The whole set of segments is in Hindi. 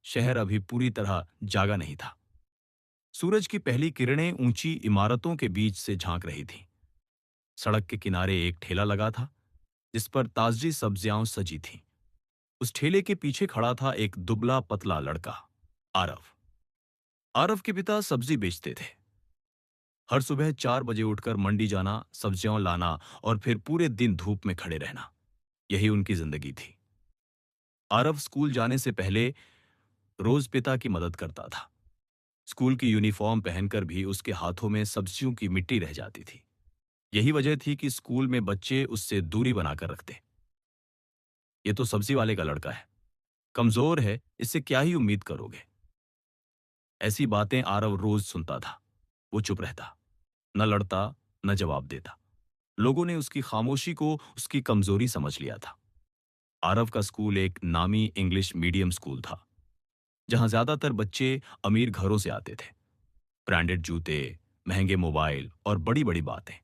शहर अभी पूरी तरह जागा नहीं था। सूरज की पहली किरणें ऊंची इमारतों के बीच से झांक रही थीं। सड़क के किनारे एक ठेला लगा था, जिस पर ताजी सब्जियां सजी थीं। उस ठेले के पीछे खड़ा था एक दुबला पतला लड़का, आरव। आरव के पिता सब्जी बेचते थे। हर सुबह 4 बजे उठकर मंडी जाना, सब्जियां लाना और फिर पूरे दिन धूप में खड़े रहना, यही उनकी जिंदगी थी। आरव स्कूल जाने से पहले रोज पिता की मदद करता था। स्कूल की यूनिफॉर्म पहनकर भी उसके हाथों में सब्जियों की मिट्टी रह जाती थी। यही वजह थी कि स्कूल में बच्चे उससे दूरी बनाकर रखते। ये तो सब्जी वाले का लड़का है, कमजोर है, इससे क्या ही उम्मीद करोगे। ऐसी बातें आरव रोज सुनता था। वो चुप रहता, न लड़ता, न जवाब देता। लोगों ने उसकी खामोशी को उसकी कमजोरी समझ लिया था। आरव का स्कूल एक नामी इंग्लिश मीडियम स्कूल था, जहां ज्यादातर बच्चे अमीर घरों से आते थे। ब्रांडेड जूते, महंगे मोबाइल और बड़ी बड़ी बातें।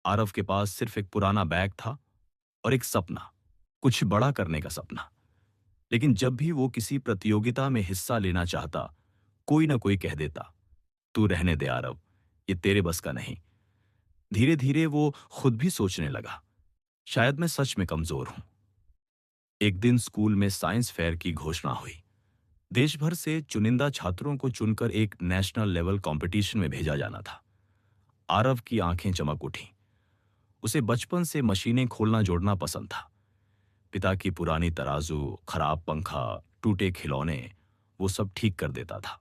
आरव के पास सिर्फ एक पुराना बैग था और एक सपना, कुछ बड़ा करने का सपना। लेकिन जब भी वो किसी प्रतियोगिता में हिस्सा लेना चाहता, कोई ना कोई कह देता, तू रहने दे आरव, ये तेरे बस का नहीं। धीरे धीरे वो खुद भी सोचने लगा, शायद मैं सच में कमजोर हूं। एक दिन स्कूल में साइंस फेयर की घोषणा हुई। देश भर से चुनिंदा छात्रों को चुनकर एक नेशनल लेवल कंपटीशन में भेजा जाना था। आरव की आंखें चमक उठीं। उसे बचपन से मशीनें खोलना जोड़ना पसंद था। पिता की पुरानी तराजू, खराब पंखा, टूटे खिलौने, वो सब ठीक कर देता था।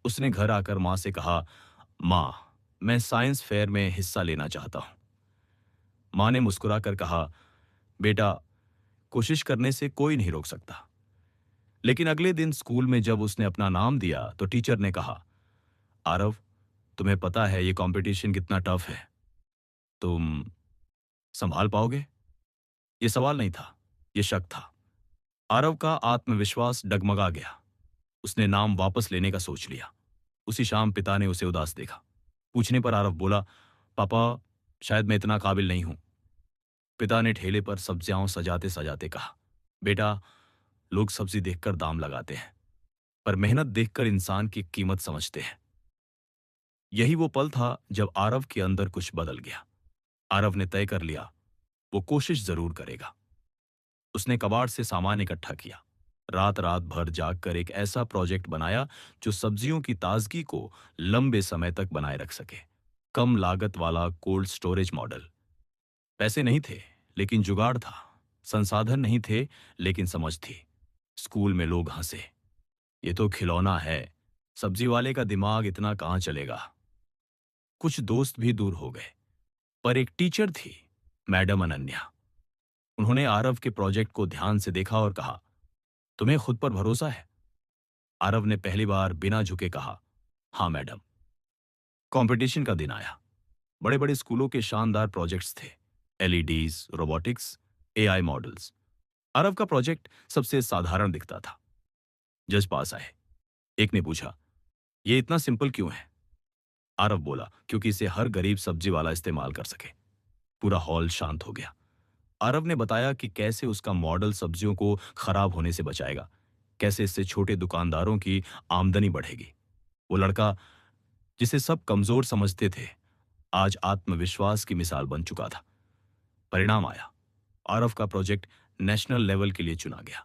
उसने घर आकर मां से कहा, मां, मैं साइंस फेयर में हिस्सा लेना चाहता हूं। मां ने मुस्कुराकर कहा, बेटा, कोशिश करने से कोई नहीं रोक सकता। लेकिन अगले दिन स्कूल में जब उसने अपना नाम दिया तो टीचर ने कहा, आरव, तुम्हें पता है ये कंपटीशन कितना टफ है, तुम संभाल पाओगे? ये सवाल नहीं था, ये शक था। आरव का आत्मविश्वास डगमगा गया। उसने नाम वापस लेने का सोच लिया। उसी शाम पिता ने उसे उदास देखा। पूछने पर आरव बोला, पापा, शायद मैं इतना काबिल नहीं हूं। पिता ने ठेले पर सब्जियां सजाते सजाते कहा, बेटा, लोग सब्जी देखकर दाम लगाते हैं, पर मेहनत देखकर इंसान की कीमत समझते हैं। यही वो पल था जब आरव के अंदर कुछ बदल गया। आरव ने तय कर लिया, वो कोशिश जरूर करेगा। उसने कबाड़ से सामान इकट्ठा किया। रात रात भर जागकर एक ऐसा प्रोजेक्ट बनाया जो सब्जियों की ताजगी को लंबे समय तक बनाए रख सके। कम लागत वाला कोल्ड स्टोरेज मॉडल। पैसे नहीं थे, लेकिन जुगाड़ था। संसाधन नहीं थे, लेकिन समझ थी। स्कूल में लोग हंसे, ये तो खिलौना है, सब्जी वाले का दिमाग इतना कहां चलेगा। कुछ दोस्त भी दूर हो गए, पर एक टीचर थी, मैडम अनन्या। उन्होंने आरव के प्रोजेक्ट को ध्यान से देखा और कहा, तुम्हें खुद पर भरोसा है? आरव ने पहली बार बिना झुके कहा, हाँ मैडम। कंपटीशन का दिन आया। बड़े बड़े स्कूलों के शानदार प्रोजेक्ट्स थे। LEDs, robotics, AI models. Aarav का प्रोजेक्ट सबसे साधारण दिखता था। जज पास आए। एक ने पूछा, ये इतना सिंपल क्यों है? आरव बोला, क्योंकि इसे हर गरीब सब्जी वाला इस्तेमाल कर सके। पूरा हॉल शांत हो गया। आरव ने बताया कि कैसे उसका मॉडल सब्जियों को खराब होने से बचाएगा, कैसे इससे छोटे दुकानदारों की आमदनी बढ़ेगी। वो लड़का, जिसे सब कमजोर समझते थे, आज आत्मविश्वास की मिसाल बन चुका था। परिणाम आया। आरव का प्रोजेक्ट नेशनल लेवल के लिए चुना गया।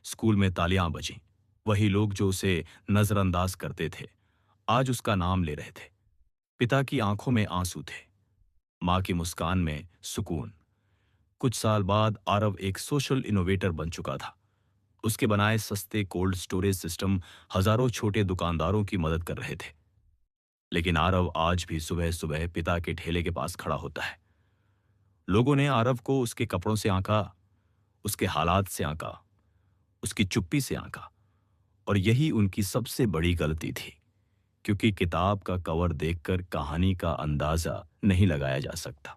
स्कूल में तालियां बजीं। वही लोग जो उसे नजरअंदाज करते थे, आज उसका नाम ले रहे थे। पिता की आंखों में आंसू थे, मां की मुस्कान में सुकून। कुछ साल बाद आरव एक सोशल इनोवेटर बन चुका था। उसके बनाए सस्ते कोल्ड स्टोरेज सिस्टम हजारों छोटे दुकानदारों की मदद कर रहे थे। लेकिन आरव आज भी सुबह सुबह पिता के ठेले के पास खड़ा होता है। लोगों ने आरव को उसके कपड़ों से आंका, उसके हालात से आंका, उसकी चुप्पी से आंका। और यही उनकी सबसे बड़ी गलती थी, क्योंकि किताब का कवर देखकर कहानी का अंदाजा नहीं लगाया जा सकता।